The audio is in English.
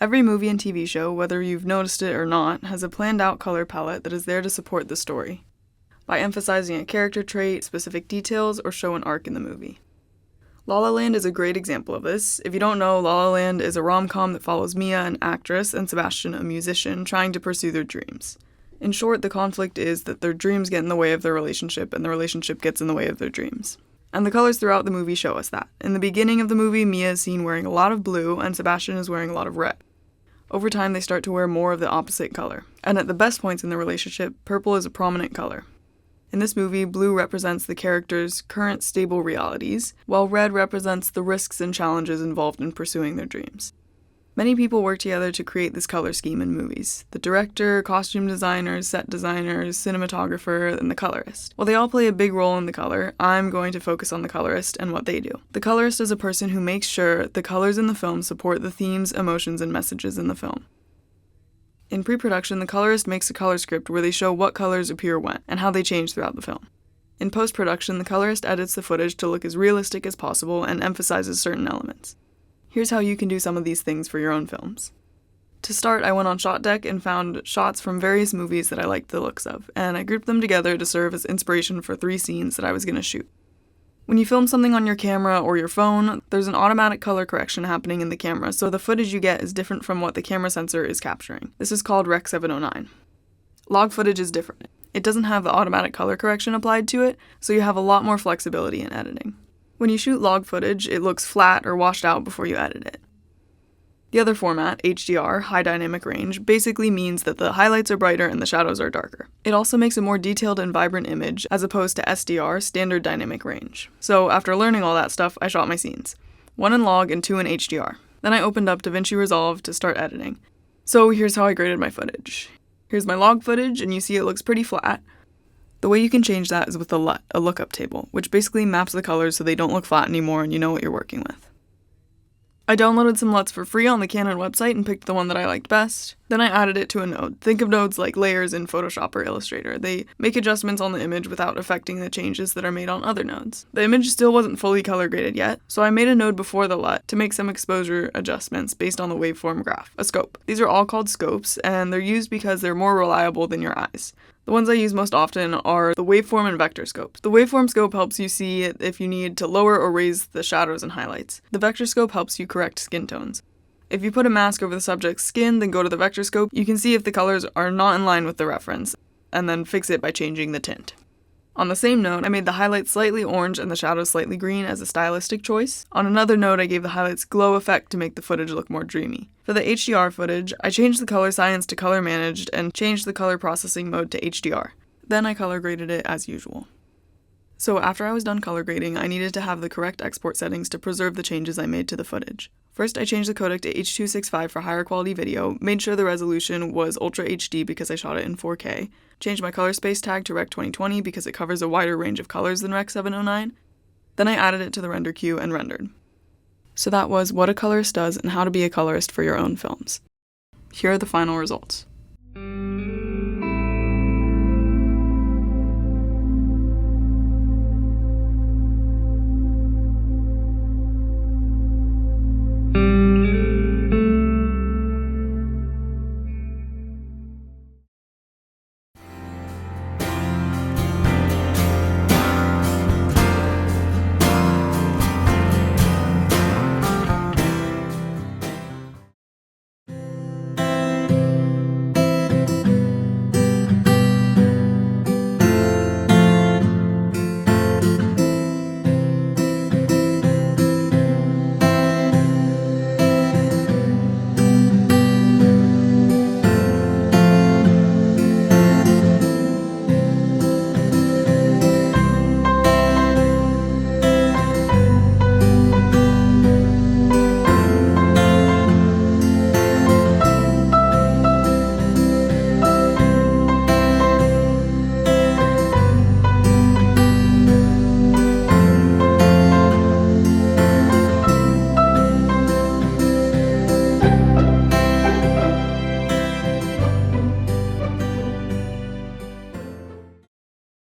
Every movie and TV show, whether you've noticed it or not, has a planned out color palette that is there to support the story, by emphasizing a character trait, specific details, or show an arc in the movie. La La Land is a great example of this. If you don't know, La La Land is a rom-com that follows Mia, an actress, and Sebastian, a musician, trying to pursue their dreams. In short, the conflict is that their dreams get in the way of their relationship, and the relationship gets in the way of their dreams. And the colors throughout the movie show us that. In the beginning of the movie, Mia is seen wearing a lot of blue, and Sebastian is wearing a lot of red. Over time, they start to wear more of the opposite color. And at the best points in the relationship, purple is a prominent color. In this movie, blue represents the characters' current stable realities, while red represents the risks and challenges involved in pursuing their dreams. Many people work together to create this color scheme in movies. The director, costume designers, set designers, cinematographer, and the colorist. While they all play a big role in the color, I'm going to focus on the colorist and what they do. The colorist is a person who makes sure the colors in the film support the themes, emotions, and messages in the film. In pre-production, the colorist makes a color script where they show what colors appear when, and how they change throughout the film. In post-production, the colorist edits the footage to look as realistic as possible and emphasizes certain elements. Here's how you can do some of these things for your own films. To start, I went on Shot Deck and found shots from various movies that I liked the looks of, and I grouped them together to serve as inspiration for 3 scenes that I was going to shoot. When you film something on your camera or your phone, there's an automatic color correction happening in the camera, so the footage you get is different from what the camera sensor is capturing. This is called Rec. 709. Log footage is different. It doesn't have the automatic color correction applied to it, so you have a lot more flexibility in editing. When you shoot log footage, it looks flat or washed out before you edit it. The other format, HDR, High Dynamic Range, basically means that the highlights are brighter and the shadows are darker. It also makes a more detailed and vibrant image, as opposed to SDR, Standard Dynamic Range. So after learning all that stuff, I shot my scenes. 1 in log and 2 in HDR. Then I opened up DaVinci Resolve to start editing. So here's how I graded my footage. Here's my log footage, and you see it looks pretty flat. The way you can change that is with a LUT, a lookup table, which basically maps the colors so they don't look flat anymore and you know what you're working with. I downloaded some LUTs for free on the Canon website and picked the one that I liked best. Then I added it to a node. Think of nodes like layers in Photoshop or Illustrator. They make adjustments on the image without affecting the changes that are made on other nodes. The image still wasn't fully color graded yet, so I made a node before the LUT to make some exposure adjustments based on the waveform graph, a scope. These are all called scopes, and they're used because they're more reliable than your eyes. The ones I use most often are the waveform and vector scopes. The waveform scope helps you see if you need to lower or raise the shadows and highlights. The vector scope helps you correct skin tones. If you put a mask over the subject's skin, then go to the vector scope, you can see if the colors are not in line with the reference, and then fix it by changing the tint. On the same note, I made the highlights slightly orange and the shadows slightly green as a stylistic choice. On another note, I gave the highlights glow effect to make the footage look more dreamy. For the HDR footage, I changed the color science to color managed and changed the color processing mode to HDR. Then I color graded it as usual. So after I was done color grading, I needed to have the correct export settings to preserve the changes I made to the footage. First, I changed the codec to H.265 for higher quality video, made sure the resolution was Ultra HD because I shot it in 4K, changed my color space tag to Rec. 2020 because it covers a wider range of colors than Rec. 709, then I added it to the render queue and rendered. So that was what a colorist does and how to be a colorist for your own films. Here are the final results.